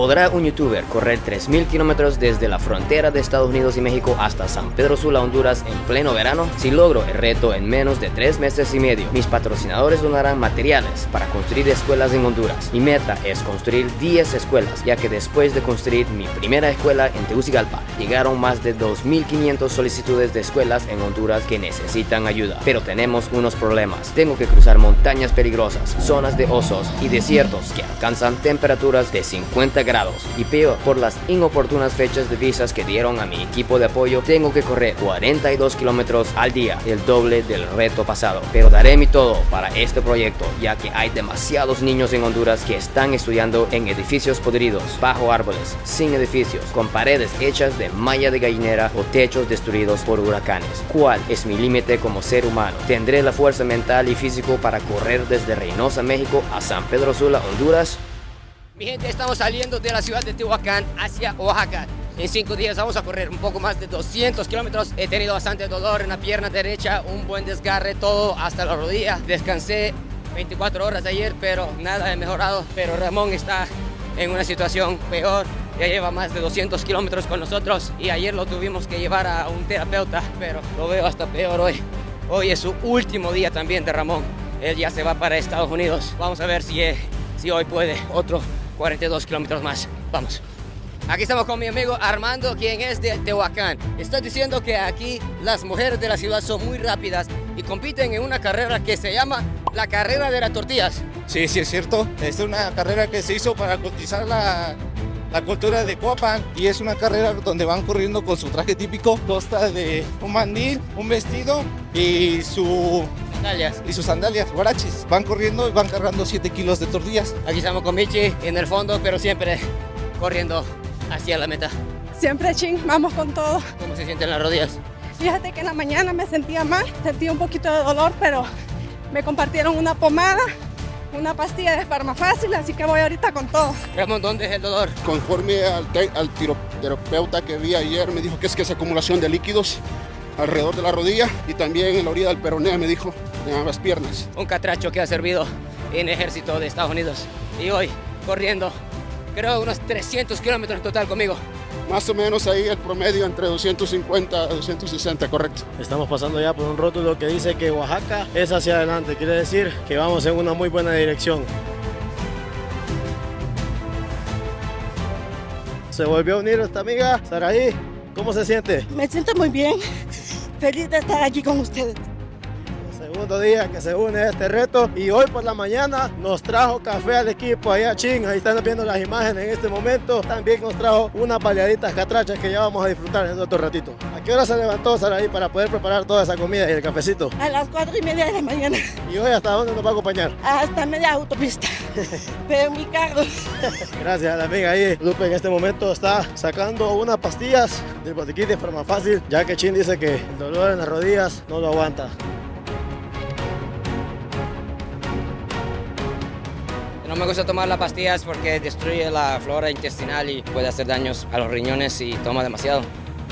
¿Podrá un youtuber correr 3.000 kilómetros desde la frontera de Estados Unidos y México hasta San Pedro Sula, Honduras en pleno verano? Si logro el reto en menos de 3 meses y medio, mis patrocinadores donarán materiales para construir escuelas en Honduras. Mi meta es construir 10 escuelas, ya que después de construir mi primera escuela en Tegucigalpa, llegaron más de 2.500 solicitudes de escuelas en Honduras que necesitan ayuda. Pero tenemos unos problemas. Tengo que cruzar montañas peligrosas, zonas de osos y desiertos que alcanzan temperaturas de 50 grados. Y peor, por las inoportunas fechas de visas que dieron a mi equipo de apoyo, tengo que correr 42 kilómetros al día, el doble del reto pasado. Pero daré mi todo para este proyecto, ya que hay demasiados niños en Honduras que están estudiando en edificios podridos, bajo árboles, sin edificios, con paredes hechas de malla de gallinera o techos destruidos por huracanes. ¿Cuál es mi límite como ser humano? ¿Tendré la fuerza mental y físico para correr desde Reynosa, México a San Pedro Sula, Honduras? Mi gente, estamos saliendo de la ciudad de Tehuacán hacia Oaxaca. En 5 días vamos a correr un poco más de 200 kilómetros. He tenido bastante dolor en la pierna derecha, un buen desgarre, todo hasta la rodilla. Descansé 24 horas ayer, pero nada he mejorado. Pero Ramón está en una situación peor. Ya lleva más de 200 kilómetros con nosotros y ayer lo tuvimos que llevar a un terapeuta, pero lo veo hasta peor hoy. Hoy es su último día también de Ramón. Él ya se va para Estados Unidos. Vamos a ver si hoy puede otro 42 kilómetros más. Vamos. Aquí estamos con mi amigo Armando, quien es de Tehuacán. Está diciendo que aquí las mujeres de la ciudad son muy rápidas y compiten en una carrera que se llama la carrera de las tortillas. Sí, sí es cierto. Es una carrera que se hizo para cotizar la cultura de Copan y es una carrera donde van corriendo con su traje típico, consta de un mandil, un vestido y sus sandalias, guaraches. Van corriendo y van cargando 7 kilos de tortillas. Aquí estamos con Michi en el fondo, pero siempre corriendo hacia la meta. Siempre ching, vamos con todo. ¿Cómo se sienten las rodillas? Fíjate que en la mañana me sentía mal, sentía un poquito de dolor, pero me compartieron una pomada, una pastilla de Farmafácil, así que voy ahorita con todo. Ramón, ¿dónde es el dolor? Conforme al terapeuta que vi ayer, me dijo que es acumulación de líquidos alrededor de la rodilla y también en la orilla del peroné, me dijo, en ambas piernas. Un catracho que ha servido en el ejército de Estados Unidos y hoy corriendo, creo unos 300 kilómetros en total conmigo. Más o menos ahí el promedio entre 250 a 260, correcto. Estamos pasando ya por un rótulo que dice que Oaxaca es hacia adelante, quiere decir que vamos en una muy buena dirección. Se volvió a unir esta amiga, Saraí. ¿Cómo se siente? Me siento muy bien, feliz de estar aquí con ustedes. Segundo día que se une a este reto y hoy por la mañana nos trajo café al equipo allá Chin, ahí están viendo las imágenes en este momento. También nos trajo unas baleaditas catrachas que ya vamos a disfrutar en otro ratito. ¿A qué hora se levantó Saraí para poder preparar toda esa comida y el cafecito? A las 4:30 de la mañana. ¿Y hoy hasta dónde nos va a acompañar? Hasta media autopista, pero en mi carro. Gracias a la amiga ahí. Lupe en este momento está sacando unas pastillas del botiquín de Farmafácil, ya que Chin dice que el dolor en las rodillas no lo aguanta. No me gusta tomar las pastillas porque destruye la flora intestinal y puede hacer daños a los riñones y toma demasiado,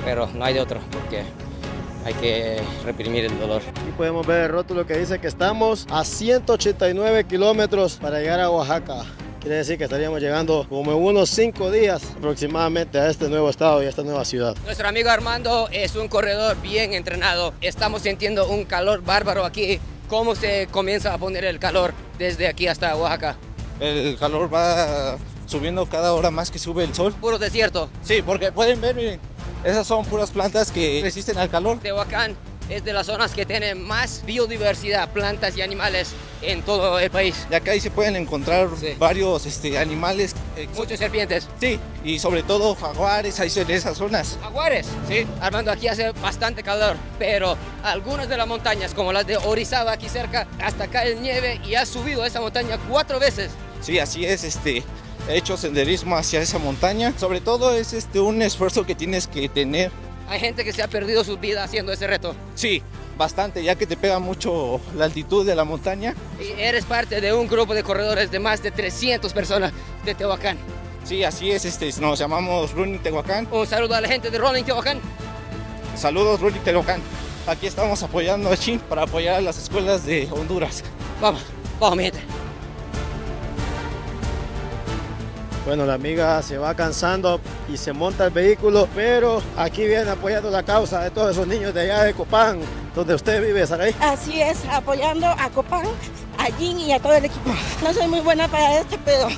pero no hay de otro porque hay que reprimir el dolor. Aquí podemos ver el rótulo que dice que estamos a 189 kilómetros para llegar a Oaxaca. Quiere decir que estaríamos llegando como en unos 5 días aproximadamente a este nuevo estado y a esta nueva ciudad. Nuestro amigo Armando es un corredor bien entrenado. Estamos sintiendo un calor bárbaro aquí. ¿Cómo se comienza a poner el calor desde aquí hasta Oaxaca? El calor va subiendo cada hora más que sube el sol. Puro desierto. Sí, porque pueden ver, miren, esas son puras plantas que resisten al calor. Tehuacán es de las zonas que tienen más biodiversidad, plantas y animales en todo el país. De acá ahí se pueden encontrar varios animales. Muchas serpientes. Sí, y sobre todo jaguares, ahí en esas zonas. ¿Jaguares? Sí. Armando, aquí hace bastante calor, pero algunas de las montañas, como las de Orizaba aquí cerca, hasta cae nieve y ha subido esa montaña 4 veces. Sí, así es, he hecho senderismo hacia esa montaña. Sobre todo es un esfuerzo que tienes que tener. Hay gente que se ha perdido su vida haciendo ese reto. Sí, bastante, ya que te pega mucho la altitud de la montaña. Y eres parte de un grupo de corredores de más de 300 personas de Tehuacán. Sí, así es, nos llamamos Running Tehuacán. Un saludo a la gente de Running Tehuacán. Saludos, Running Tehuacán. Aquí estamos apoyando a Chin para apoyar a las escuelas de Honduras. Vamos, mi gente. Bueno, la amiga se va cansando y se monta el vehículo, pero aquí viene apoyando la causa de todos esos niños de allá de Copán, donde usted vive, Saraí. Así es, apoyando a Copán, a Jin y a todo el equipo. No soy muy buena para esto, pero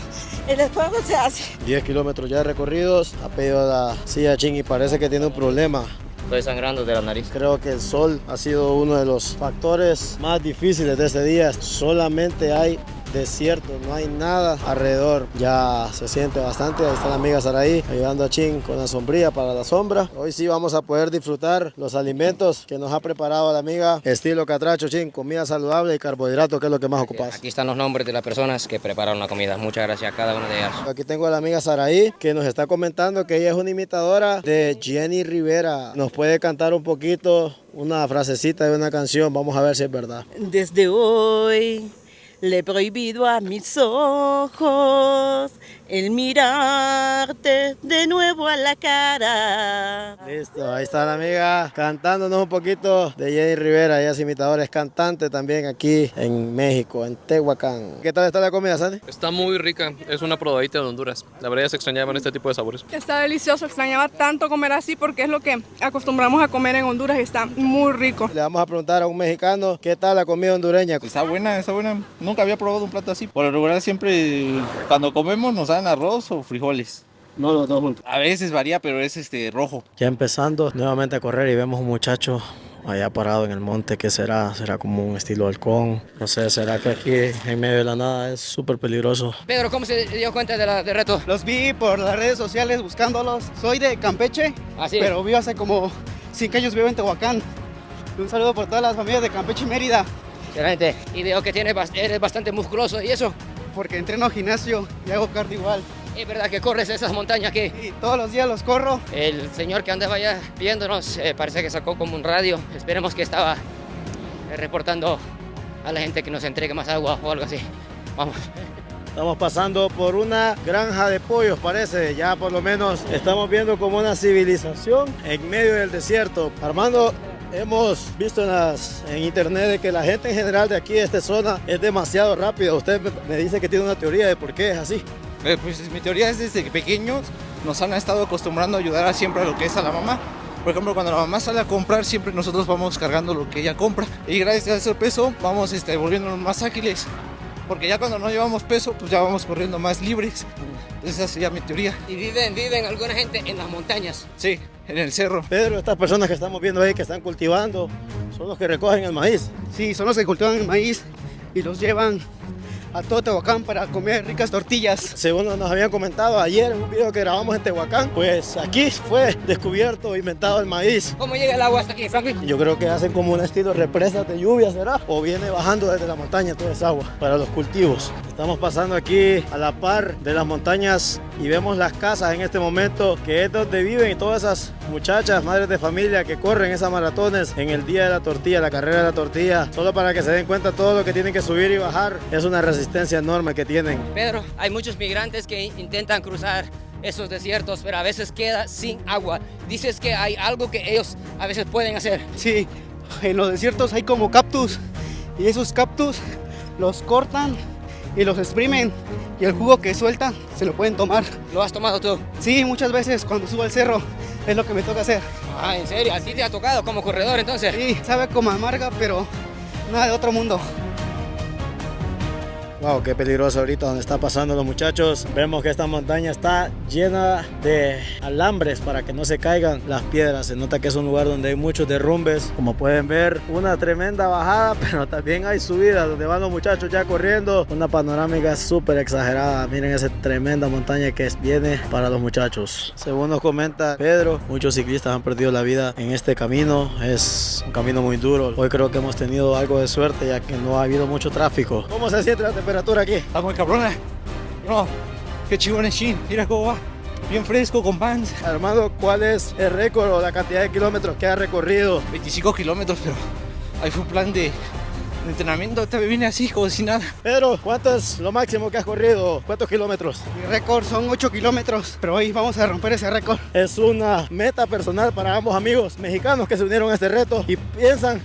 el esfuerzo se hace. 10 kilómetros ya recorridos, ha pedido la silla Jin y parece que tiene un problema. Estoy sangrando de la nariz. Creo que el sol ha sido uno de los factores más difíciles de este día. Solamente hay desierto, no hay nada alrededor. Ya se siente bastante. Ahí está la amiga Saraí ayudando a Chin con la sombría para la sombra. Hoy sí vamos a poder disfrutar los alimentos que nos ha preparado la amiga estilo catracho, Chin, comida saludable y carbohidratos, que es lo que más ocupas. Aquí están los nombres de las personas que prepararon la comida. Muchas gracias a cada una de ellas. Aquí tengo a la amiga Saraí que nos está comentando que ella es una imitadora de Jenny Rivera. Nos puede cantar un poquito, una frasecita de una canción. Vamos a ver si es verdad. Desde hoy le he prohibido a mis ojos el mirarte de nuevo a la cara. Listo, ahí está la amiga cantándonos un poquito de Jenny Rivera. Ella es imitadora, es cantante también aquí en México, en Tehuacán. ¿Qué tal está la comida, Sandy? Está muy rica, es una probadita de Honduras. La verdad ya se extrañaban este tipo de sabores. Está delicioso, extrañaba tanto comer así porque es lo que acostumbramos a comer en Honduras y está muy rico. Le vamos a preguntar a un mexicano qué tal la comida hondureña. Está buena, está buena. Nunca había probado un plato así. Por lo regular siempre cuando comemos nos dan arroz o frijoles. No, los dos juntos. A veces varía, pero es rojo. Ya empezando nuevamente a correr y vemos un muchacho allá parado en el monte. ¿Qué será? ¿Será como un estilo halcón? No sé, ¿será que aquí en medio de la nada es súper peligroso? Pedro, ¿cómo se dio cuenta del reto? Los vi por las redes sociales buscándolos. Soy de Campeche, pero vivo hace como 5 años, vivo en Tehuacán. Un saludo por todas las familias de Campeche y Mérida. Excelente. Y veo que eres bastante musculoso, ¿y eso? Porque entreno gimnasio y hago cardio igual. ¿Es verdad que corres esas montañas aquí? Y todos los días los corro. El señor que andaba allá viéndonos parece que sacó como un radio. Esperemos que estaba reportando a la gente que nos entregue más agua o algo así. Vamos. Estamos pasando por una granja de pollos, parece. Ya por lo menos estamos viendo como una civilización en medio del desierto. Armando, hemos visto en internet de que la gente en general de aquí, de esta zona, es demasiado rápida. Usted me dice que tiene una teoría de por qué es así. Pues mi teoría es desde pequeños nos han estado acostumbrando a ayudar siempre a lo que es a la mamá. Por ejemplo, cuando la mamá sale a comprar, siempre nosotros vamos cargando lo que ella compra. Y gracias a ese peso vamos volviéndonos más ágiles. Porque ya cuando no llevamos peso, pues ya vamos corriendo más libres. Esa sería mi teoría. ¿Y viven alguna gente en las montañas? Sí, en el cerro. Pedro, estas personas que estamos viendo ahí que están cultivando, son los que recogen el maíz. Sí, son los que cultivan el maíz y los llevan a todo Tehuacán para comer ricas tortillas. Según nos habían comentado ayer en un video que grabamos en Tehuacán, pues aquí fue descubierto, inventado el maíz. ¿Cómo llega el agua hasta aquí, Franklin? Yo creo que hacen como un estilo represas de lluvia, ¿será? O viene bajando desde la montaña toda esa agua para los cultivos. Estamos pasando aquí a la par de las montañas y vemos las casas en este momento, que es donde viven todas esas muchachas, madres de familia que corren esas maratones en el día de la tortilla, la carrera de la tortilla, solo para que se den cuenta todo lo que tienen que subir y bajar. Es una resistencia enorme que tienen. Pedro, hay muchos migrantes que intentan cruzar esos desiertos, pero a veces queda sin agua. Dices que hay algo que ellos a veces pueden hacer. Sí, en los desiertos hay como cactus y esos cactus los cortan y los exprimen y el jugo que sueltan se lo pueden tomar. ¿Lo has tomado tú? Sí, muchas veces cuando subo al cerro es lo que me toca hacer. Ah, ¿en serio? ¿A ti te ha tocado como corredor entonces? Sí, sabe como amarga, pero nada de otro mundo. Wow, qué peligroso ahorita donde está pasando los muchachos. Vemos que esta montaña está llena de alambres para que no se caigan las piedras. Se nota que es un lugar donde hay muchos derrumbes. Como pueden ver, una tremenda bajada, pero también hay subidas donde van los muchachos ya corriendo. Una panorámica súper exagerada. Miren esa tremenda montaña que viene para los muchachos. Según nos comenta Pedro, muchos ciclistas han perdido la vida en este camino. Es un camino muy duro. Hoy creo que hemos tenido algo de suerte ya que no ha habido mucho tráfico. ¿Cómo se siente la temperatura aquí? Está muy cabrona. No, qué chingón es Chin. Mira cómo va. Bien fresco, con pants. Armando, ¿cuál es el récord o la cantidad de kilómetros que ha recorrido? 25 kilómetros, pero ahí fue un plan de entrenamiento. Te vine así, como si nada. Pedro, ¿cuánto es lo máximo que has corrido? ¿Cuántos kilómetros? Mi récord son 8 kilómetros, pero hoy vamos a romper ese récord. Es una meta personal para ambos amigos mexicanos que se unieron a este reto y piensan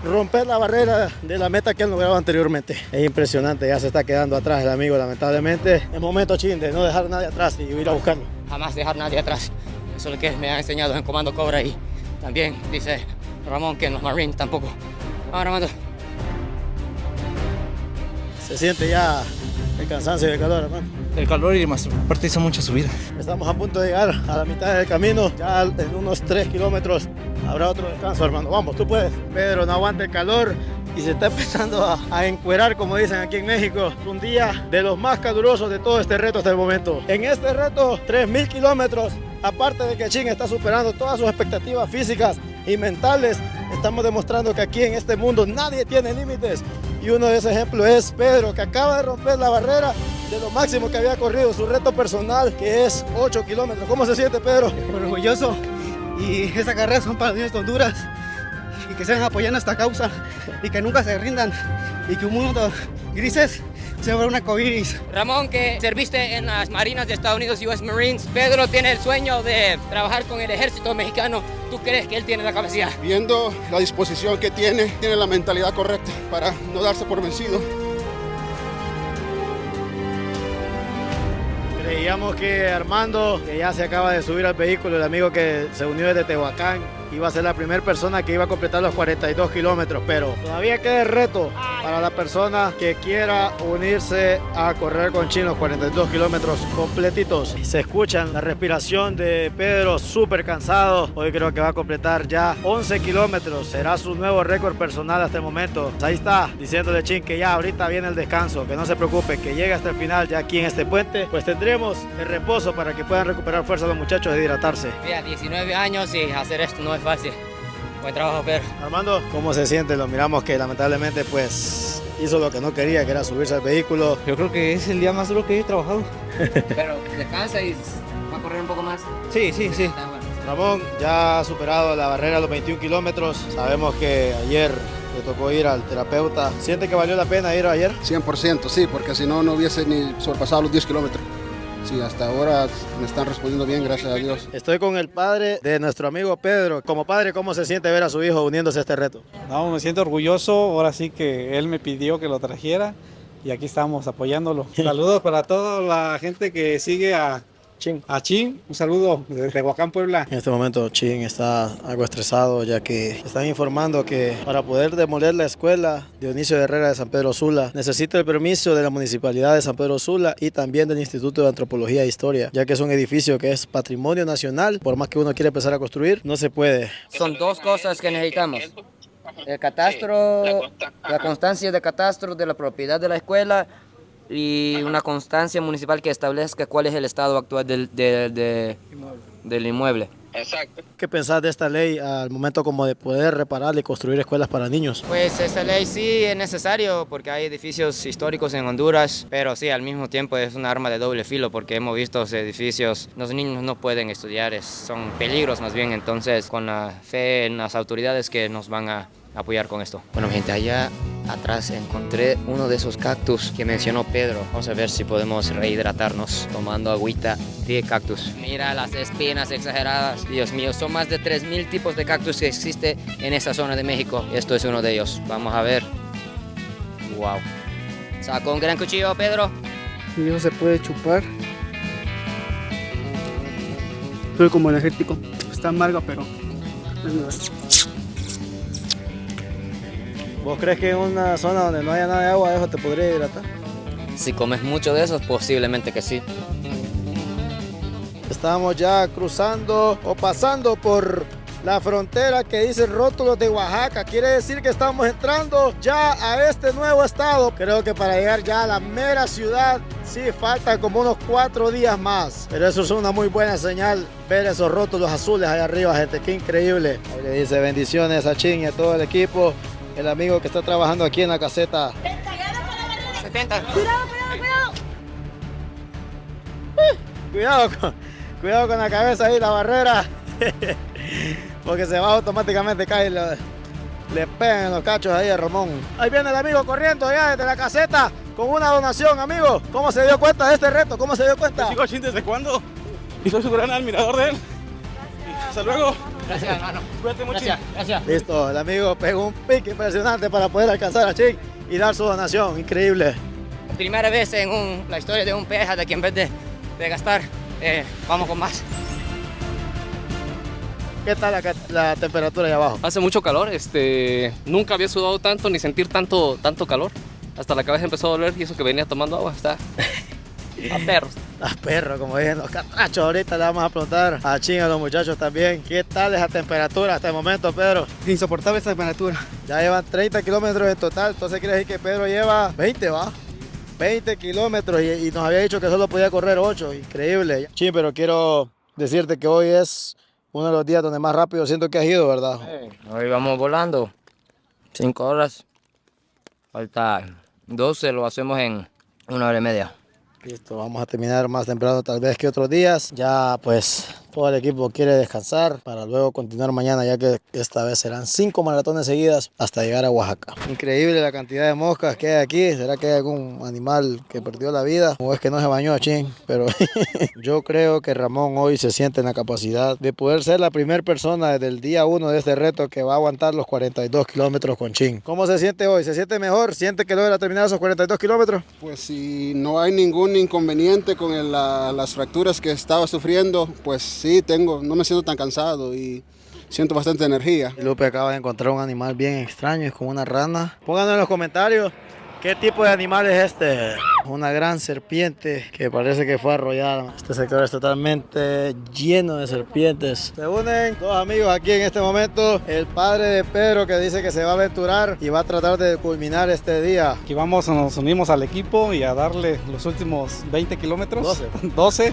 romper la barrera de la meta que han logrado anteriormente. Es impresionante, ya se está quedando atrás el amigo, lamentablemente. Es momento, Chin, de no dejar a nadie atrás y ir a buscarlo. Jamás dejar a nadie atrás. Eso es lo que me ha enseñado en Comando Cobra y también dice Ramón que en los Marines tampoco. Vamos, Armando. Se siente ya el cansancio y el calor, hermano. El calor y más aparte hizo mucha subida. Estamos a punto de llegar a la mitad del camino. Ya en unos 3 kilómetros habrá otro descanso, hermano. Vamos, tú puedes. Pedro no aguanta el calor y se está empezando a encuerar, como dicen aquí en México. Un día de los más calurosos de todo este reto hasta el momento. En este reto, 3.000 kilómetros, aparte de que Chin está superando todas sus expectativas físicas y mentales, estamos demostrando que aquí en este mundo nadie tiene límites. Y uno de esos ejemplos es Pedro, que acaba de romper la barrera de lo máximo que había corrido, su reto personal, que es 8 kilómetros. ¿Cómo se siente, Pedro? Orgulloso. Y esta carrera son para los niños de Honduras. Y que sigan apoyando esta causa. Y que nunca se rindan. Y que un mundo grises se vuelva un arcoíris. Ramón, que serviste en las Marinas de Estados Unidos, US Marines. Pedro tiene el sueño de trabajar con el ejército mexicano. ¿Tú crees que él tiene la capacidad? Viendo la disposición que tiene la mentalidad correcta para no darse por vencido. Creíamos que Armando, que ya se acaba de subir al vehículo, el amigo que se unió desde Tehuacán, iba a ser la primera persona que iba a completar los 42 kilómetros, pero todavía queda el reto para la persona que quiera unirse a correr con Chin los 42 kilómetros completitos. Se escuchan la respiración de Pedro, súper cansado. Hoy creo que va a completar ya 11 kilómetros, será su nuevo récord personal hasta el momento. Ahí está, diciéndole Chin que ya ahorita viene el descanso, que no se preocupe, que llegue hasta el final ya aquí en este puente, pues tendremos el reposo para que puedan recuperar fuerza los muchachos de hidratarse. Mira, 19 años y hacer esto no es fácil. Buen trabajo, Pedro. Armando, ¿cómo se siente? Lo miramos que lamentablemente pues hizo lo que no quería, que era subirse al vehículo. Yo creo que es el día más duro que he trabajado. Pero descansa y va a correr un poco más. Sí. Está bueno. Ramón ya ha superado la barrera de los 21 kilómetros. Sabemos que ayer le tocó ir al terapeuta. ¿Siente que valió la pena ir ayer? 100%, sí, porque si no, no hubiese ni sobrepasado los 10 kilómetros. Sí, hasta ahora me están respondiendo bien, gracias a Dios. Estoy con el padre de nuestro amigo Pedro. Como padre, ¿cómo se siente ver a su hijo uniéndose a este reto? No, me siento orgulloso. Ahora sí que él me pidió que lo trajera y aquí estamos apoyándolo. Saludos para toda la gente que sigue a Chin. Un saludo desde Tehuacán, Puebla. En este momento Chin está algo estresado, ya que están informando que para poder demoler la escuela Dionisio Herrera de San Pedro Sula necesita el permiso de la Municipalidad de San Pedro Sula y también del Instituto de Antropología e Historia, ya que es un edificio que es patrimonio nacional. Por más que uno quiera empezar a construir, no se puede. Son dos cosas que necesitamos. El catastro, la constancia de catastro de la propiedad de la escuela y una constancia municipal que establezca cuál es el estado actual del inmueble. Exacto. ¿Qué pensás de esta ley al momento como de poder reparar y construir escuelas para niños? Pues esta ley sí es necesario porque hay edificios históricos en Honduras, pero sí, al mismo tiempo es un arma de doble filo porque hemos visto los edificios, los niños no pueden estudiar, son peligros más bien, entonces con la fe en las autoridades que nos van a apoyar con esto. Bueno, gente, allá atrás encontré uno de esos cactus que mencionó Pedro. Vamos a ver si podemos rehidratarnos tomando agüita de cactus. Mira las espinas exageradas. Dios mío, son más de 3.000 tipos de cactus que existe en esta zona de México. Esto es uno de ellos. Vamos a ver. Wow. ¿Sacó un gran cuchillo, Pedro? Y no se puede chupar. Soy como energético. Está amarga, pero... ¿Vos crees que en una zona donde no haya nada de agua, eso te podría hidratar? Si comes mucho de esos, posiblemente que sí. Estamos ya cruzando o pasando por la frontera que dice rótulos de Oaxaca. Quiere decir que estamos entrando ya a este nuevo estado. Creo que para llegar ya a la mera ciudad, sí, faltan como unos 4 días más. Pero eso es una muy buena señal, ver esos rótulos azules allá arriba, gente. Qué increíble. Ahí le dice bendiciones a Chin y a todo el equipo. El amigo que está trabajando aquí en la caseta. 70. Cuidado con la cabeza ahí, la barrera. Porque se va automáticamente, cae y le pegan en los cachos ahí a Ramón. Ahí viene el amigo corriendo ya desde la caseta con una donación, amigo. ¿Cómo se dio cuenta de este reto? ¿Cómo se dio cuenta? Yo sigo Chin desde cuándo y soy su gran admirador de él. Hasta luego. Gracias, hermano. Cuídate mucho. Gracias. Listo, el amigo pegó un pique impresionante para poder alcanzar a Chin y dar su donación. Increíble. Primera vez en la historia de un peaje de que en vez de gastar, vamos con más. ¿Qué tal la temperatura ahí abajo? Hace mucho calor, nunca había sudado tanto ni sentir tanto calor. Hasta la cabeza empezó a doler y eso que venía tomando agua, está a perros. A perros, como dicen los catrachos. Ahorita le vamos a preguntar a Chin, a los muchachos también, ¿qué tal esa temperatura hasta el momento, Pedro? Insoportable esta temperatura. Ya llevan 30 kilómetros en total, entonces quiere decir que Pedro lleva 20, ¿va? 20 kilómetros y nos había dicho que solo podía correr 8, increíble. Chin, pero quiero decirte que hoy es uno de los días donde más rápido siento que has ido, ¿verdad? Hoy vamos volando, 5 horas, falta 12, lo hacemos en 1 hora y media. Listo, vamos a terminar más temprano tal vez que otros días. Ya pues todo el equipo quiere descansar para luego continuar mañana, ya que esta vez serán 5 maratones seguidas hasta llegar a Oaxaca. Increíble la cantidad de moscas que hay aquí. ¿Será que hay algún animal que perdió la vida? O es que no se bañó, Chin, pero yo creo que Ramón hoy se siente en la capacidad de poder ser la primera persona desde el día 1 de este reto que va a aguantar los 42 kilómetros con Chin. ¿Cómo se siente hoy? ¿Se siente mejor? ¿Siente que logra terminar esos 42 kilómetros? Pues si no hay ningún inconveniente con las fracturas que estaba sufriendo, pues sí, no me siento tan cansado y siento bastante energía. Lupe acaba de encontrar un animal bien extraño, es como una rana. Pónganos en los comentarios qué tipo de animal es este. Una gran serpiente que parece que fue arrollada. Este sector es totalmente lleno de serpientes. Se unen dos amigos aquí en este momento. El padre de Pedro, que dice que se va a aventurar y va a tratar de culminar este día. Aquí vamos, nos unimos al equipo y a darle los últimos 20 kilómetros. 12.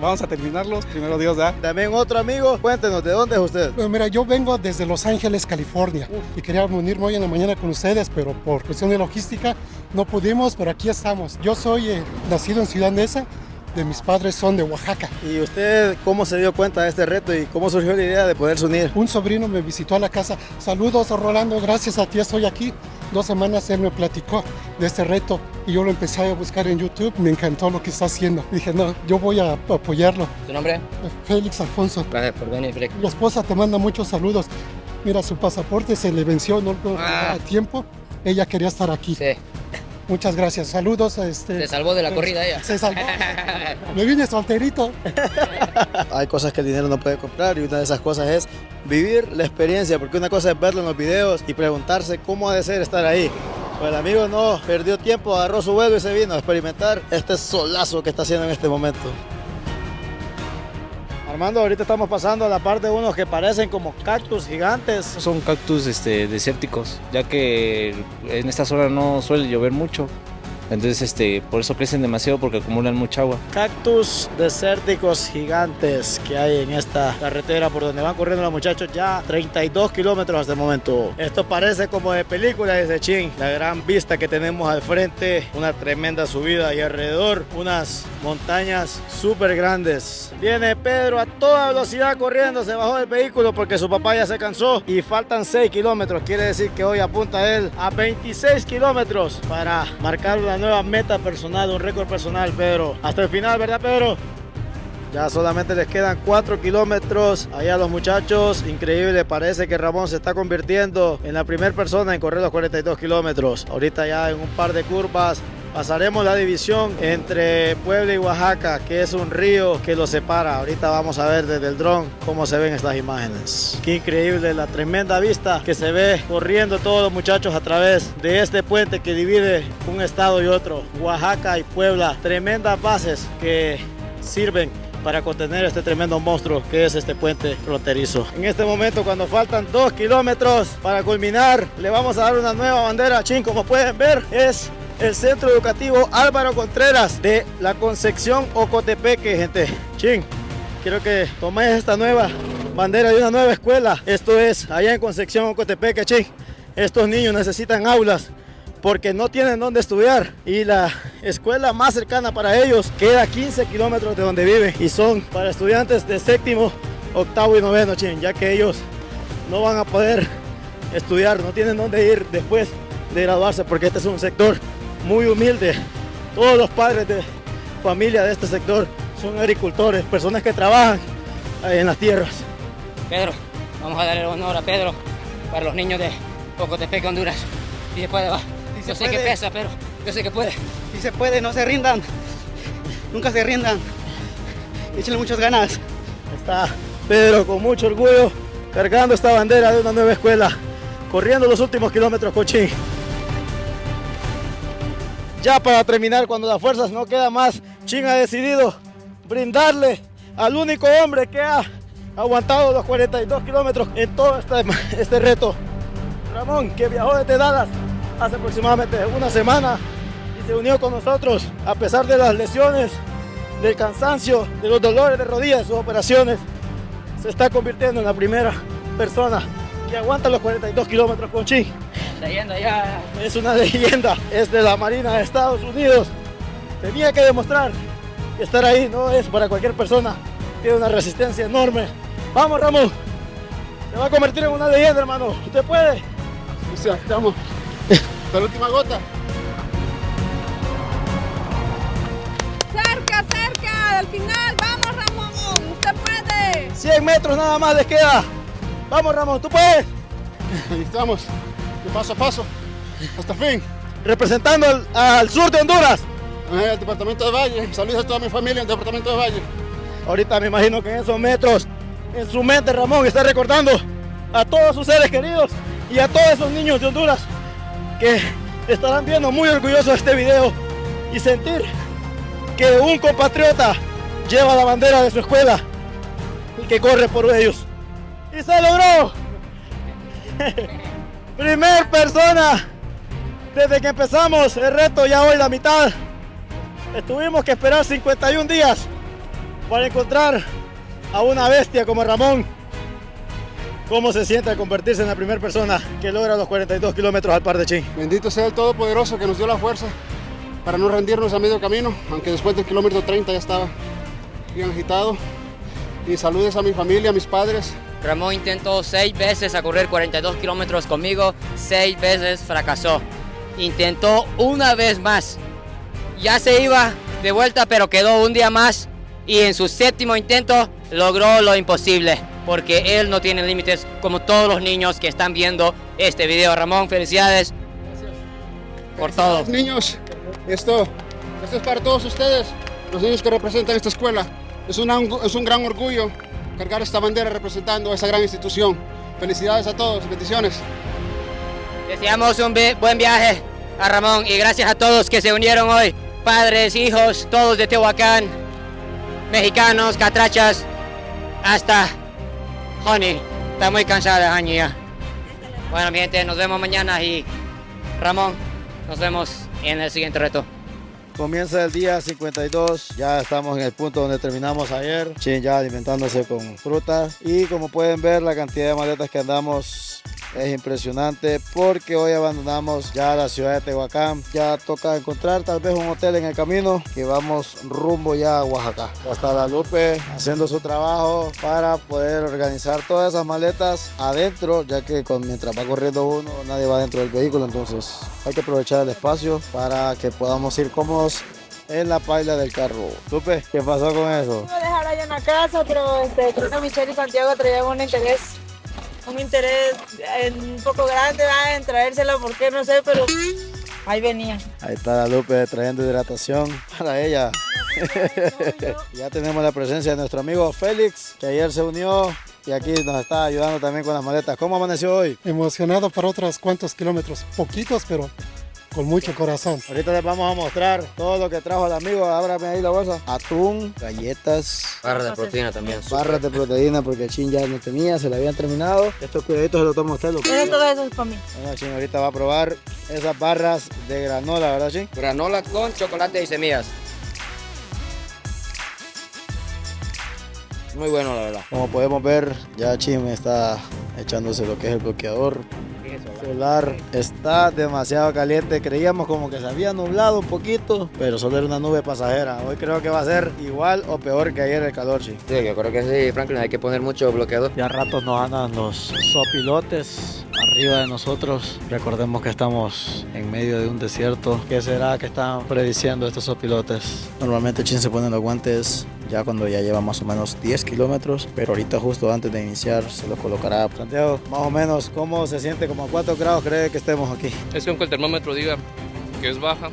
Vamos a terminarlos, primero Dios da. También otro amigo, cuéntenos, ¿de dónde es usted? Bueno, mira, yo vengo desde Los Ángeles, California. Y quería unirme hoy en la mañana con ustedes, pero por cuestión de logística no pudimos, pero aquí estamos. Yo soy nacido en Ciudad Neza, de mis padres son de Oaxaca. ¿Y usted cómo se dio cuenta de este reto y cómo surgió la idea de poderse unir? Un sobrino me visitó a la casa. Saludos, Rolando, gracias a ti estoy aquí. 2 semanas él me platicó de este reto y yo lo empecé a buscar en YouTube. Me encantó lo que está haciendo. Dije, no, yo voy a apoyarlo. ¿Tu nombre? Félix Alfonso. Gracias por venir, Félix. Mi esposa te manda muchos saludos. Mira, su pasaporte se le venció, no a tiempo. Ella quería estar aquí. Sí. Muchas gracias, saludos. Se salvó de la corrida ella. Se salvó. Me vine solterito. Hay cosas que el dinero no puede comprar y una de esas cosas es vivir la experiencia, porque una cosa es verlo en los videos y preguntarse cómo ha de ser estar ahí. Pues el amigo no perdió tiempo, agarró su vuelo y se vino a experimentar este solazo que está haciendo en este momento. Armando, ahorita estamos pasando a la parte de unos que parecen como cactus gigantes. Son cactus desérticos, ya que en esta zona no suele llover mucho. Entonces por eso crecen demasiado, porque acumulan mucha agua. Cactus desérticos gigantes que hay en esta carretera por donde van corriendo los muchachos, ya 32 kilómetros hasta el momento. Esto parece como de película, dice Chin. La gran vista que tenemos al frente, una tremenda subida y alrededor unas montañas súper grandes. Viene Pedro a toda velocidad corriendo, se bajó del vehículo porque su papá ya se cansó y faltan 6 kilómetros. Quiere decir que hoy apunta él a 26 kilómetros para marcar una nueva meta personal, un récord personal, Pedro. Hasta el final, ¿verdad, Pedro? Ya solamente les quedan 4 kilómetros allá a los muchachos. Increíble, parece que Ramón se está convirtiendo en la primera persona en correr los 42 kilómetros. Ahorita ya en un par de curvas pasaremos la división entre Puebla y Oaxaca, que es un río que los separa. Ahorita vamos a ver desde el dron cómo se ven estas imágenes. Qué increíble la tremenda vista que se ve corriendo todos los muchachos a través de este puente que divide un estado y otro, Oaxaca y Puebla. Tremendas bases que sirven para contener este tremendo monstruo que es este puente fronterizo. En este momento, cuando faltan 2 kilómetros para culminar, le vamos a dar una nueva bandera. Chin, como pueden ver, es el Centro Educativo Álvaro Contreras de la Concepción Ocotepeque, gente. Chin, quiero que tomes esta nueva bandera de una nueva escuela. Esto es allá en Concepción Ocotepeque, Chin. Estos niños necesitan aulas porque no tienen dónde estudiar y la escuela más cercana para ellos queda a 15 kilómetros de donde viven y son para estudiantes de 7º, 8º y 9º, Chin, ya que ellos no van a poder estudiar, no tienen dónde ir después de graduarse porque este es un sector muy humilde. Todos los padres de familia de este sector son agricultores, personas que trabajan en las tierras. Pedro, Vamos a darle el honor a Pedro para los niños de Ocotepec, Honduras. Si se puede, va. Yo sé que pesa, pero yo sé que puede. Si se puede, no se rindan. Nunca se rindan. Échenle muchas ganas. Está Pedro con mucho orgullo cargando esta bandera de una nueva escuela, corriendo los últimos kilómetros con Chin. Ya para terminar, cuando las fuerzas no quedan más, Chin ha decidido brindarle al único hombre que ha aguantado los 42 kilómetros en todo este reto. Ramón, que viajó desde Dallas hace aproximadamente una semana y se unió con nosotros a pesar de las lesiones, del cansancio, de los dolores de rodillas, de sus operaciones. Se está convirtiendo en la primera persona que aguanta los 42 kilómetros con Chin. Leyenda ya. Es una leyenda, es de la Marina de Estados Unidos. Tenía que demostrar que estar ahí no es para cualquier persona. Tiene una resistencia enorme. Vamos, Ramón. Se va a convertir en una leyenda, hermano. Usted puede. Estamos. Hasta la última gota. Cerca, cerca del final. Vamos, Ramón. Usted puede. 100 metros nada más les queda. Vamos, Ramón, tú puedes. Ahí estamos. De paso a paso. Hasta el fin. Representando al sur de Honduras. El departamento de Valle. Saludos a toda mi familia en el departamento de Valle. Ahorita me imagino que en esos metros, en su mente, Ramón está recordando a todos sus seres queridos y a todos esos niños de Honduras que estarán viendo muy orgullosos este video y sentir que un compatriota lleva la bandera de su escuela y que corre por ellos. ¡Y se logró! Primer persona desde que empezamos el reto, ya hoy la mitad. Tuvimos que esperar 51 días para encontrar a una bestia como Ramón. ¿Cómo se siente al convertirse en la primera persona que logra los 42 kilómetros al par de Chin? Bendito sea el Todopoderoso que nos dio la fuerza para no rendirnos a medio camino, aunque después del kilómetro 30 ya estaba bien agitado. Y saludos a mi familia, a mis padres. Ramón intentó 6 veces a correr 42 kilómetros conmigo, 6 veces fracasó. Intentó una vez más. Ya se iba de vuelta, pero quedó un día más y en su 7º intento logró lo imposible, porque él no tiene límites como todos los niños que están viendo este video. Ramón, felicidades. Por todo. Niños, esto es para todos ustedes, los niños que representan esta escuela. Es un gran orgullo cargar esta bandera representando a esta gran institución. Felicidades a todos, bendiciones. Deseamos un buen viaje a Ramón y gracias a todos que se unieron hoy. Padres, hijos, todos de Tehuacán, mexicanos, catrachas, hasta Honey. Está muy cansada, Honey, ya. Bueno, mi gente, nos vemos mañana y Ramón, nos vemos en el siguiente reto. Comienza el día 52, ya estamos en el punto donde terminamos ayer. Chin ya alimentándose con frutas y como pueden ver la cantidad de maletas que andamos es impresionante porque hoy abandonamos ya la ciudad de Tehuacán. Ya toca encontrar tal vez un hotel en el camino que vamos rumbo ya a Oaxaca. Hasta la Lupe haciendo su trabajo para poder organizar todas esas maletas adentro, ya que mientras va corriendo uno nadie va dentro del vehículo, entonces hay que aprovechar el espacio para que podamos ir cómodos en la paila del carro. Lupe, ¿qué pasó con eso? Iba a dejar allá en la casa, pero creo que Michelle y Santiago traían un interés un poco grande en traérsela, ¿por qué? No sé, pero ahí venía. Ahí está la Lupe trayendo hidratación para ella. Ya tenemos la presencia de nuestro amigo Félix, que ayer se unió y aquí nos está ayudando también con las maletas. ¿Cómo amaneció hoy? Emocionado para otros cuantos kilómetros, poquitos, pero con mucho corazón. Ahorita les vamos a mostrar todo lo que trajo el amigo. Ábrame ahí la bolsa. Atún, galletas. Barras de proteína también. Barras de proteína porque Chin ya no tenía, se le habían terminado. Estos cuidaditos se los toma usted. Todo eso es para mí. Bueno, Chin ahorita va a probar esas barras de granola, ¿verdad, Chin? Granola con chocolate y semillas. Muy bueno, la verdad. Como podemos ver, ya Chin está echándose lo que es el bloqueador solar. Está demasiado caliente. Creíamos como que se había nublado un poquito, pero solo era una nube pasajera. Hoy creo que va a ser igual o peor que ayer el calor, Chin. Sí, yo creo que sí, Franklin, hay que poner mucho bloqueador. Ya a ratos nos andan los sopilotes arriba de nosotros. Recordemos que estamos en medio de un desierto. ¿Qué será que están prediciendo estos sopilotes? Normalmente Chin se ponen los guantes ya cuando ya lleva más o menos 10 kilómetros, pero ahorita justo antes de iniciar se lo colocará. Santiago, más o menos, ¿cómo se siente? ¿Como a cuántos grados cree que estemos aquí? Es que aunque el termómetro diga que es baja,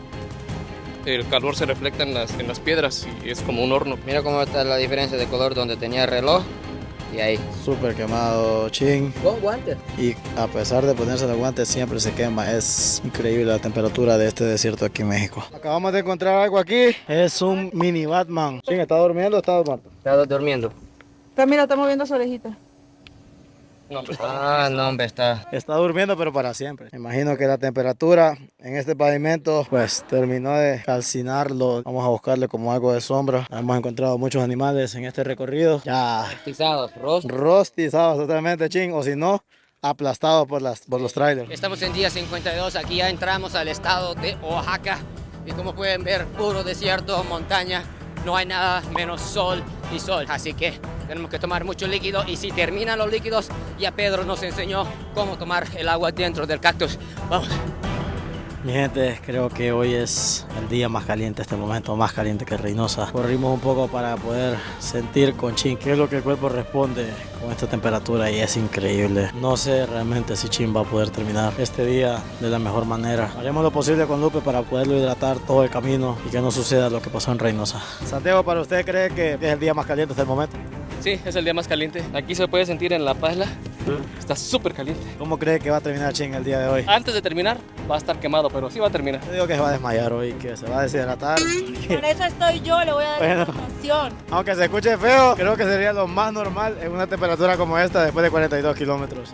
el calor se refleja en las piedras y es como un horno. Mira cómo está la diferencia de color donde tenía el reloj y ahí. Súper quemado, Chin. Con guantes. Y a pesar de ponerse los guantes siempre se quema. Es increíble la temperatura de este desierto aquí en México. Acabamos de encontrar algo aquí. Es un mini Batman. Chin, ¿está durmiendo o está muerto? Está durmiendo. Pero mira, está moviendo su orejita. No, hombre, está. Está durmiendo, pero para siempre. Me imagino que la temperatura en este pavimento pues terminó de calcinarlo. Vamos a buscarle como algo de sombra. Hemos encontrado muchos animales en este recorrido. Ya rostizados, rostizados totalmente, Chin. O si no, aplastados por los trailers. Estamos en día 52, aquí ya entramos al estado de Oaxaca. Y como pueden ver, puro desierto, montaña. No hay nada menos sol y sol, así que tenemos que tomar mucho líquido y si terminan los líquidos, ya Pedro nos enseñó cómo tomar el agua dentro del cactus. Vamos. Mi gente, creo que hoy es el día más caliente, este momento más caliente que Reynosa. Corrimos un poco para poder sentir con Chin qué es lo que el cuerpo responde con esta temperatura y es increíble. No sé realmente si Chin va a poder terminar este día de la mejor manera. Haremos lo posible con Lupe para poderlo hidratar todo el camino y que no suceda lo que pasó en Reynosa. Santiago, ¿para usted cree que es el día más caliente hasta el momento? Sí, es el día más caliente. Aquí se puede sentir en la pala. Está súper caliente. ¿Cómo cree que va a terminar Chin el día de hoy? Antes de terminar va a estar quemado, pero sí va a terminar. Yo digo que se va a desmayar hoy, que se va a deshidratar. Por eso estoy yo, le voy a dar información. Aunque se escuche feo, creo que sería lo más normal en una temperatura como esta después de 42 kilómetros.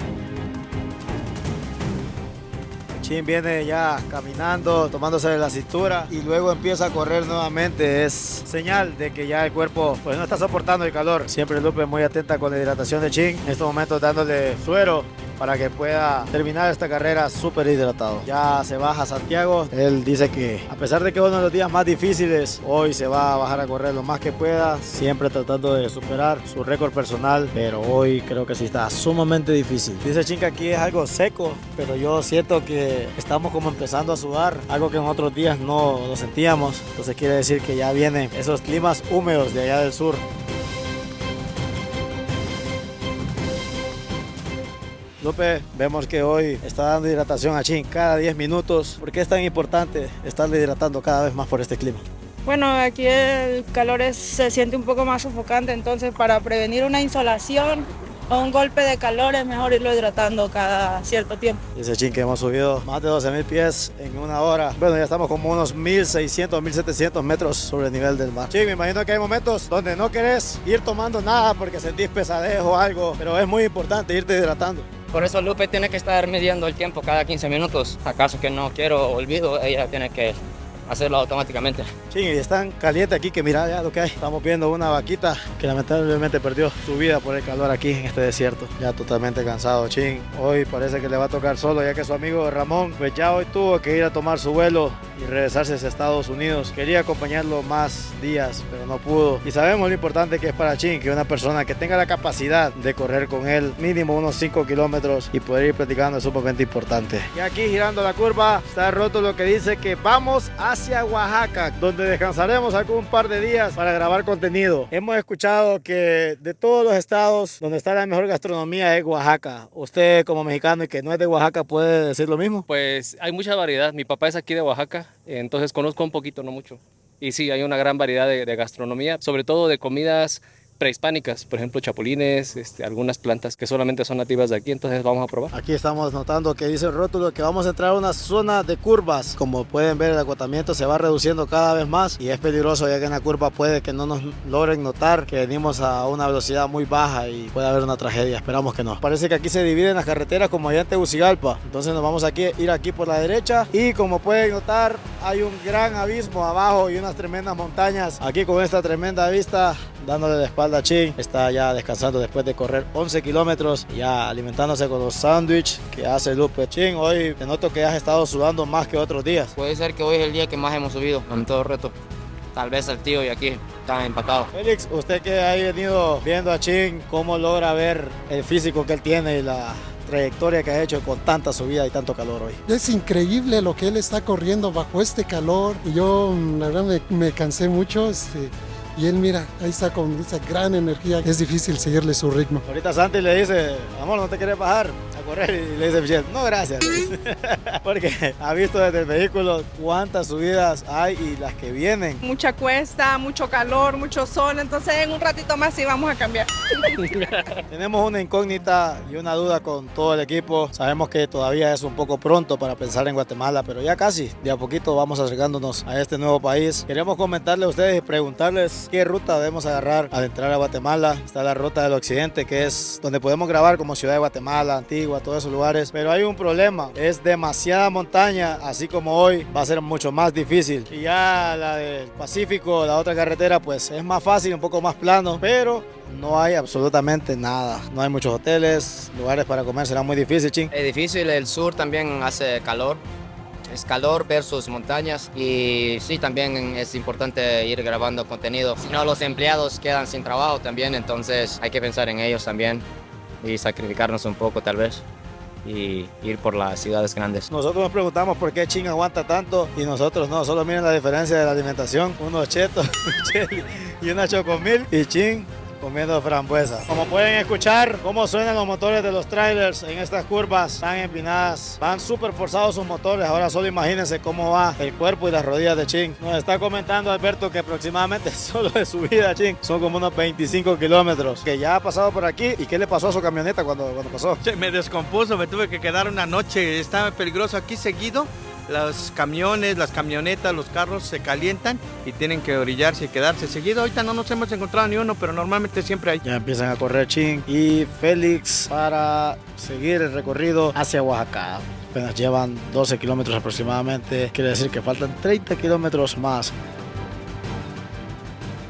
Chin viene ya caminando, tomándose de la cintura y luego empieza a correr nuevamente. Es señal de que ya el cuerpo pues no está soportando el calor. Siempre Lupe muy atenta con la hidratación de Chin. En estos momentos dándole suero para que pueda terminar esta carrera súper hidratado. Ya se baja Santiago. Él dice que a pesar de que es uno de los días más difíciles, hoy se va a bajar a correr lo más que pueda, siempre tratando de superar su récord personal, pero hoy creo que sí está sumamente difícil. Dice Chin que aquí es algo seco, pero yo siento que estamos como empezando a sudar, algo que en otros días no lo sentíamos. Entonces quiere decir que ya vienen esos climas húmedos de allá del sur. Lupe, vemos que hoy está dando hidratación a Chin cada 10 minutos. ¿Por qué es tan importante estarle hidratando cada vez más por este clima? Bueno, aquí el calor se siente un poco más sofocante, entonces para prevenir una insolación o un golpe de calor es mejor irlo hidratando cada cierto tiempo. Dice Chin que hemos subido más de 12,000 pies en una hora. Bueno, ya estamos como unos 1,600, 1,700 metros sobre el nivel del mar. Chin, me imagino que hay momentos donde no querés ir tomando nada porque sentís pesadez o algo, pero es muy importante irte hidratando. Por eso Lupe tiene que estar midiendo el tiempo cada 15 minutos. Acaso que no quiero o olvido, ella tiene que hacerlo automáticamente. Sí, y es tan caliente aquí que mira ya lo que hay. Estamos viendo una vaquita que lamentablemente perdió su vida por el calor aquí en este desierto. Ya totalmente cansado, Chin. Hoy parece que le va a tocar solo, ya que su amigo Ramón pues ya hoy tuvo que ir a tomar su vuelo y regresarse a Estados Unidos. Quería acompañarlo más días, pero no pudo. Y sabemos lo importante que es para Chin, que una persona que tenga la capacidad de correr con él mínimo unos 5 kilómetros y poder ir practicando es sumamente importante. Y aquí girando la curva está roto lo que dice que vamos hacia Oaxaca, donde descansaremos algún par de días para grabar contenido. Hemos escuchado que de todos los estados donde está la mejor gastronomía es Oaxaca. Usted como mexicano y que no es de Oaxaca, ¿puede decir lo mismo? Pues hay mucha variedad. Mi papá es aquí de Oaxaca, entonces conozco un poquito, no mucho. Y sí, hay una gran variedad de gastronomía, sobre todo de comidas prehispánicas, por ejemplo chapulines, algunas plantas que solamente son nativas de aquí, entonces vamos a probar. Aquí estamos notando que dice el rótulo que vamos a entrar a una zona de curvas. Como pueden ver, el agotamiento se va reduciendo cada vez más y es peligroso, ya que en la curva puede que no nos logren notar que venimos a una velocidad muy baja y puede haber una tragedia. Esperamos que no. Parece que aquí se dividen las carreteras como allá en Tegucigalpa, entonces nos vamos a ir aquí por la derecha y como pueden notar hay un gran abismo abajo y unas tremendas montañas. Aquí con esta tremenda vista, dándole la espalda a Chin, está ya descansando después de correr 11 kilómetros, ya alimentándose con los sándwiches que hace Lupe. Chin, hoy te noto que has estado sudando más que otros días. Puede ser que hoy es el día que más hemos subido en todo reto. Tal vez el tío y aquí están empatados. Félix, usted que ha venido viendo a Chin, ¿cómo logra ver el físico que él tiene y la trayectoria que ha hecho con tanta subida y tanto calor hoy? Es increíble lo que él está corriendo bajo este calor. Y yo, la verdad, me cansé mucho. y él mira, ahí está con esa gran energía, es difícil seguirle su ritmo. Ahorita Santi le dice, amor, ¿no te quieres bajar a correr? Y le dice Michelle, no, gracias. Porque ha visto desde el vehículo cuántas subidas hay y las que vienen. Mucha cuesta, mucho calor, mucho sol, entonces en un ratito más sí vamos a cambiar. Tenemos una incógnita y una duda con todo el equipo. Sabemos que todavía es un poco pronto para pensar en Guatemala, pero ya casi, de a poquito vamos acercándonos a este nuevo país. Queremos comentarles a ustedes y preguntarles qué ruta debemos agarrar al entrar a Guatemala. Está la ruta del occidente, que es donde podemos grabar como Ciudad de Guatemala, Antigua, todos esos lugares. Pero hay un problema, es demasiada montaña, así como hoy va a ser mucho más difícil. Y ya la del Pacífico, la otra carretera, pues es más fácil, un poco más plano, pero no hay absolutamente nada. No hay muchos hoteles, lugares para comer, será muy difícil, Chin. Es difícil, el sur también hace calor. Es calor versus montañas y sí, también es importante ir grabando contenido. Si no, los empleados quedan sin trabajo también, entonces hay que pensar en ellos también y sacrificarnos un poco tal vez y ir por las ciudades grandes. Nosotros nos preguntamos por qué Chin aguanta tanto y nosotros no. Solo miren la diferencia de la alimentación. Unos chetos y una chocomil y Chin comiendo frambuesa. Como pueden escuchar cómo suenan los motores de los trailers en estas curvas tan empinadas. Van súper forzados sus motores. Ahora solo imagínense cómo va el cuerpo y las rodillas de Chin. Nos está comentando Alberto que aproximadamente solo de subida, Chin, son como unos 25 kilómetros. Que ya ha pasado por aquí. ¿Y qué le pasó a su camioneta cuando pasó? Se me descompuso, me tuve que quedar una noche. Estaba peligroso aquí seguido. Los camiones, las camionetas, los carros se calientan y tienen que orillarse y quedarse seguido. Ahorita no nos hemos encontrado ni uno, pero normalmente siempre hay. Ya empiezan a correr Chin y Félix para seguir el recorrido hacia Oaxaca. Apenas llevan 12 kilómetros aproximadamente, quiere decir que faltan 30 kilómetros más.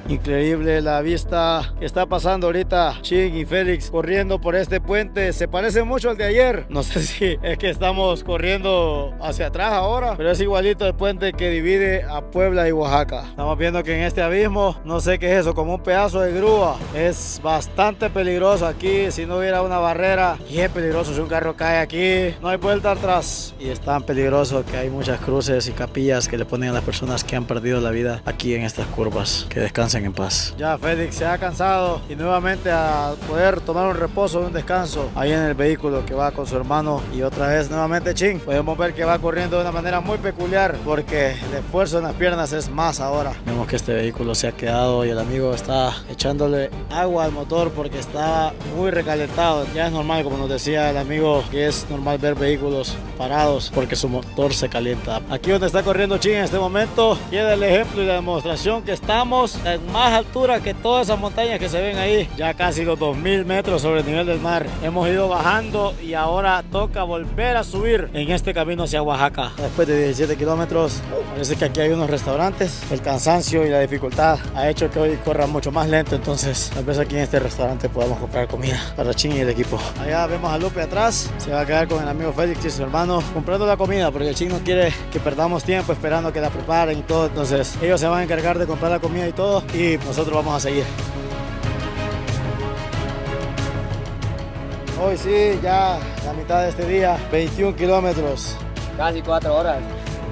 Increíble la vista que está pasando ahorita Chin y Félix corriendo por este puente. Se parece mucho al de ayer. No sé si es que estamos corriendo hacia atrás ahora, pero es igualito el puente que divide a Puebla y Oaxaca. Estamos viendo que en este abismo, no sé qué es eso, como un pedazo de grúa. Es bastante peligroso aquí. Si no hubiera una barrera, bien peligroso. Si un carro cae aquí, no hay vuelta atrás. Y es tan peligroso que hay muchas cruces y capillas que le ponen a las personas que han perdido la vida aquí en estas curvas. Que descansen en paz. Ya Félix se ha cansado y nuevamente a poder tomar un reposo, un descanso ahí en el vehículo que va con su hermano. Y otra vez nuevamente Chin. Podemos ver que va corriendo de una manera muy peculiar porque el esfuerzo en las piernas es más ahora. Vemos que este vehículo se ha quedado y el amigo está echándole agua al motor porque está muy recalentado. Ya es normal, como nos decía el amigo, que es normal ver vehículos parados porque su motor se calienta. Aquí donde está corriendo Chin en este momento queda el ejemplo y la demostración que estamos en más altura que todas esas montañas que se ven ahí, ya casi los 2000 metros sobre el nivel del mar. Hemos ido bajando y ahora toca volver a subir en este camino hacia Oaxaca. Después de 17 kilómetros, parece que aquí hay unos restaurantes. El cansancio y la dificultad ha hecho que hoy corra mucho más lento, entonces tal vez aquí en este restaurante podamos comprar comida para Chin y el equipo. Allá vemos a Lupe atrás, se va a quedar con el amigo Félix y su hermano comprando la comida porque el Chin no quiere que perdamos tiempo esperando que la preparen y todo, entonces ellos se van a encargar de comprar la comida y todo y nosotros vamos a seguir. Hoy sí, ya la mitad de este día, 21 kilómetros. Casi 4 horas.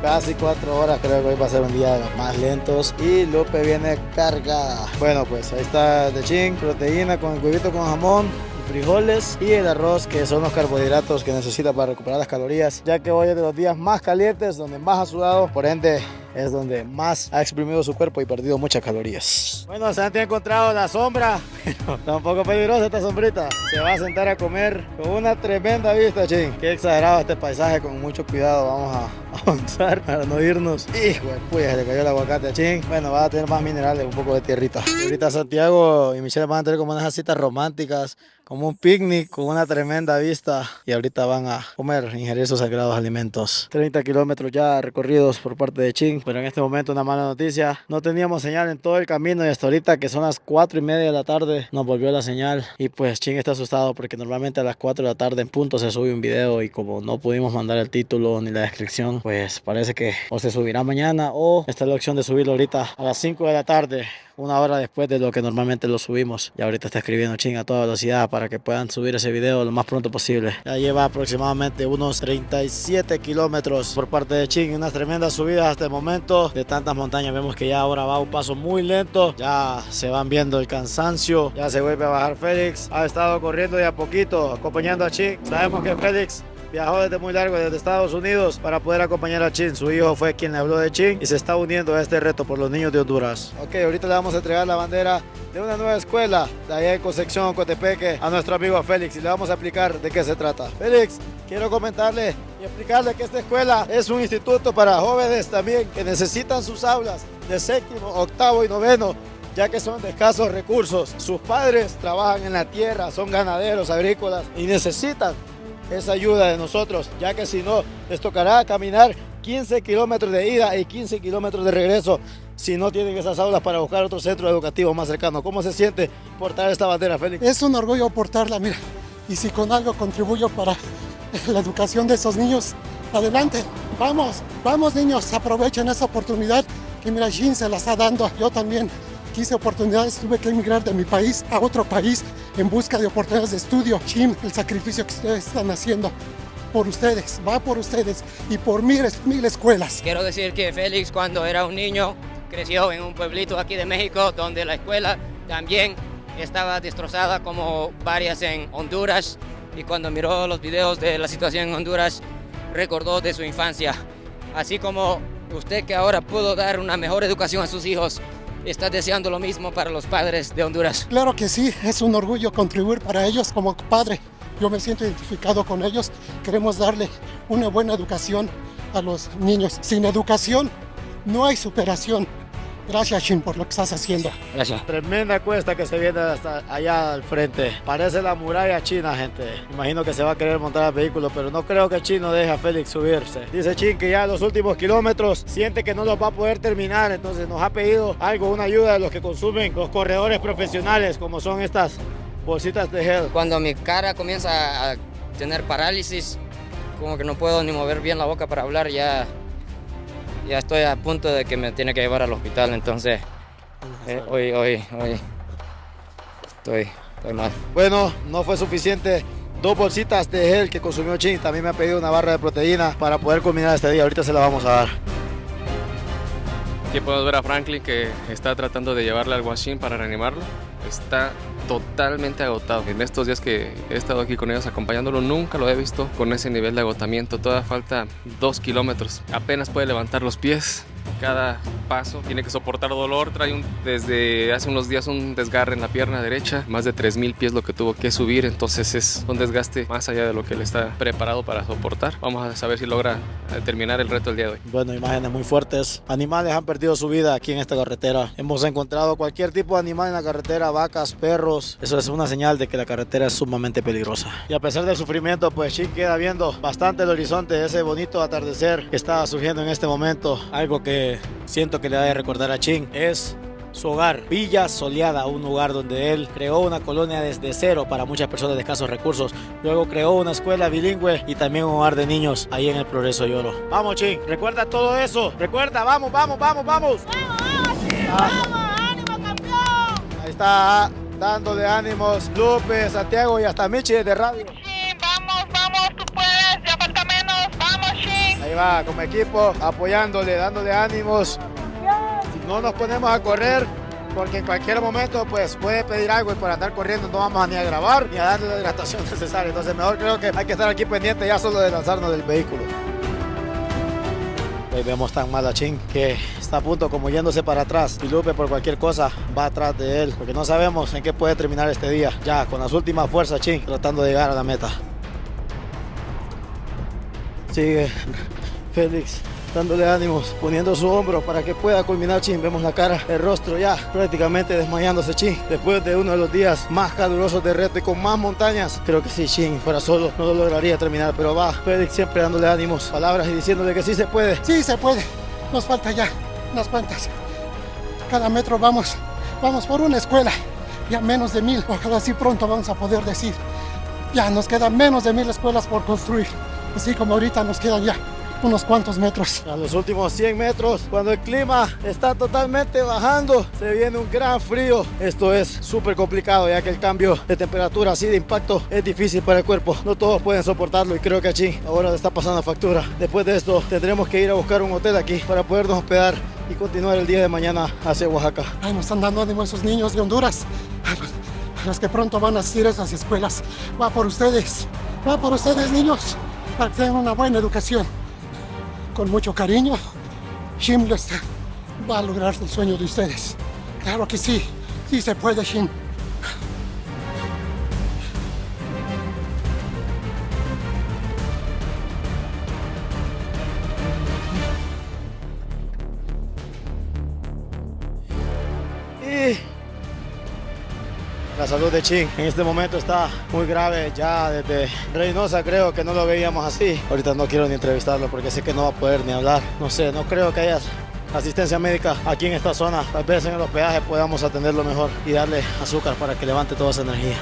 Casi 4 horas, creo que hoy va a ser un día de los más lentos y Lupe viene cargada. Bueno, pues ahí está de Chin, proteína con el huevito con jamón, frijoles y el arroz, que son los carbohidratos que necesita para recuperar las calorías, ya que hoy es de los días más calientes, donde más ha sudado, por ende es donde más ha exprimido su cuerpo y perdido muchas calorías. Bueno, Santi ha encontrado la sombra, pero está un poco peligrosa esta sombrita. Se va a sentar a comer con una tremenda vista, Chin. Qué exagerado este paisaje, con mucho cuidado vamos a avanzar para no irnos. Hijo de puya, se le cayó el aguacate a Chin. Bueno, va a tener más minerales, un poco de tierrita. Ahorita Santiago y Michelle van a tener como unas citas románticas, como un picnic con una tremenda vista, y ahorita van a comer, ingerir sus sagrados alimentos. 30 kilómetros ya recorridos por parte de Chin, pero en este momento una mala noticia: no teníamos señal en todo el camino y hasta ahorita, que son las 4:30 de la tarde, nos volvió la señal y pues Chin está asustado porque normalmente a las 4 de la tarde en punto se sube un video y como no pudimos mandar el título ni la descripción, pues parece que o se subirá mañana o está la opción de subirlo ahorita a las 5 de la tarde, una hora después de lo que normalmente lo subimos. Y ahorita está escribiendo Chin a toda velocidad para que puedan subir ese video lo más pronto posible. Ya lleva aproximadamente unos 37 kilómetros por parte de Chin, unas tremendas subidas hasta el momento de tantas montañas. Vemos que ya ahora va a un paso muy lento, ya se van viendo el cansancio, ya se vuelve a bajar Félix. Ha estado corriendo de a poquito acompañando a Chin. Sabemos que Félix viajó desde muy largo, desde Estados Unidos, para poder acompañar a Chin. Su hijo fue quien le habló de Chin y se está uniendo a este reto por los niños de Honduras. Ok, ahorita le vamos a entregar la bandera de una nueva escuela de allá en Concepción, Ocotepeque, a nuestro amigo Félix, y le vamos a explicar de qué se trata. Félix, quiero comentarle y explicarle que esta escuela es un instituto para jóvenes también que necesitan sus aulas de 7º, 8º y 9º, ya que son de escasos recursos. Sus padres trabajan en la tierra, son ganaderos, agrícolas y necesitan esa ayuda de nosotros, ya que si no, les tocará caminar 15 kilómetros de ida y 15 kilómetros de regreso si no tienen esas aulas para buscar otro centro educativo más cercano. ¿Cómo se siente portar esta bandera, Félix? Es un orgullo portarla, mira, y si con algo contribuyo para la educación de esos niños, adelante, vamos niños, aprovechen esa oportunidad que mira, Chin se la está dando. Yo también quise oportunidades, tuve que emigrar de mi país a otro país en busca de oportunidades de estudio. Chin, el sacrificio que ustedes están haciendo por ustedes, va por ustedes y por mil escuelas. Quiero decir que Félix, cuando era un niño, creció en un pueblito aquí de México donde la escuela también estaba destrozada como varias en Honduras, y cuando miró los videos de la situación en Honduras recordó de su infancia. Así como usted, que ahora pudo dar una mejor educación a sus hijos, ¿está deseando lo mismo para los padres de Honduras? Claro que sí, es un orgullo contribuir para ellos como padre. Yo me siento identificado con ellos. Queremos darle una buena educación a los niños. Sin educación no hay superación. Gracias, Chin, por lo que estás haciendo. Gracias. Tremenda cuesta que se viene hasta allá al frente. Parece la muralla china, gente. Imagino que se va a querer montar al vehículo, pero no creo que Chin no deje a Félix subirse. Dice Chin que ya los últimos kilómetros siente que no los va a poder terminar, entonces nos ha pedido algo, una ayuda de los que consumen los corredores profesionales, como son estas bolsitas de gel. Cuando mi cara comienza a tener parálisis, como que no puedo ni mover bien la boca para hablar, ya estoy a punto de que me tiene que llevar al hospital, entonces hoy estoy mal. Bueno, no fue suficiente. 2 bolsitas de gel que consumió Chin. También me ha pedido una barra de proteína para poder culminar este día. Ahorita se la vamos a dar. Aquí podemos ver a Franklin, que está tratando de llevarle algo a Chin para reanimarlo. Está totalmente agotado. En estos días que he estado aquí con ellos acompañándolo, nunca lo he visto con ese nivel de agotamiento. Todavía falta 2 kilómetros. Apenas puede levantar los pies. Cada paso tiene que soportar dolor. Trae desde hace unos días un desgarre en la pierna derecha. Más de 3,000 pies lo que tuvo que subir. Entonces es un desgaste más allá de lo que él está preparado para soportar. Vamos a saber si logra terminar el reto el día de hoy. Bueno, imágenes muy fuertes. Animales han perdido su vida aquí en esta carretera. Hemos encontrado cualquier tipo de animal en la carretera, vacas, perros. Eso es una señal de que la carretera es sumamente peligrosa. Y a pesar del sufrimiento, pues Chin queda viendo bastante el horizonte, ese bonito atardecer que está surgiendo en este momento. Algo que siento que le va a recordar a Chin es su hogar, Villa Soleada, un lugar donde él creó una colonia desde cero para muchas personas de escasos recursos. Luego creó una escuela bilingüe y también un hogar de niños ahí en el Progreso y Oro. Vamos, Chin, recuerda todo eso. Recuerda, vamos. ¡Vamos, Chin! ¡Vamos! ¡Ánimo, campeón! Ahí está dándole ánimos Lupe, Santiago y hasta Michi de radio. Chin, vamos, tú puedes, ya falta menos. ¡Vamos, Chin! Ahí va, como equipo, apoyándole, dándole ánimos. No nos ponemos a correr porque en cualquier momento pues puede pedir algo y por andar corriendo no vamos a ni a grabar ni a darle la hidratación necesaria. Entonces mejor creo que hay que estar aquí pendiente ya solo de lanzarnos del vehículo. Hoy vemos tan mal a Chin que está a punto como yéndose para atrás y Lupe por cualquier cosa va atrás de él porque no sabemos en qué puede terminar este día. Ya con las últimas fuerzas Chin tratando de llegar a la meta. Sigue Félix dándole ánimos, poniendo su hombro para que pueda culminar Chin. Vemos la cara, el rostro ya prácticamente desmayándose Chin. Después de uno de los días más calurosos de reto y con más montañas, creo que si Chin fuera solo no lo lograría terminar, pero va Félix siempre dándole ánimos, palabras y diciéndole que sí se puede. Sí se puede, nos falta ya unas cuantas. Cada metro vamos por una escuela, ya menos de 1,000, ojalá así pronto vamos a poder decir, ya nos quedan menos de 1,000 escuelas por construir, así como ahorita nos quedan ya unos cuantos metros. A los últimos 100 metros, cuando el clima está totalmente bajando, se viene un gran frío. Esto es súper complicado, ya que el cambio de temperatura así de impacto es difícil para el cuerpo. No todos pueden soportarlo y creo que a Chin ahora le está pasando factura. Después de esto tendremos que ir a buscar un hotel aquí para podernos hospedar y continuar el día de mañana hacia Oaxaca. Ay, nos están dando ánimo esos niños de Honduras. Ay, los que pronto van a asistir a esas escuelas. Va por ustedes, niños, para que tengan una buena educación. Con mucho cariño, Shin les va a lograr el sueño de ustedes. Claro que sí, sí se puede, Shin. La salud de Chin en este momento está muy grave, ya desde Reynosa creo que no lo veíamos así. Ahorita no quiero ni entrevistarlo porque sé que no va a poder ni hablar. No sé, no creo que haya asistencia médica aquí en esta zona. Tal vez en el hospedaje podamos atenderlo mejor y darle azúcar para que levante toda esa energía.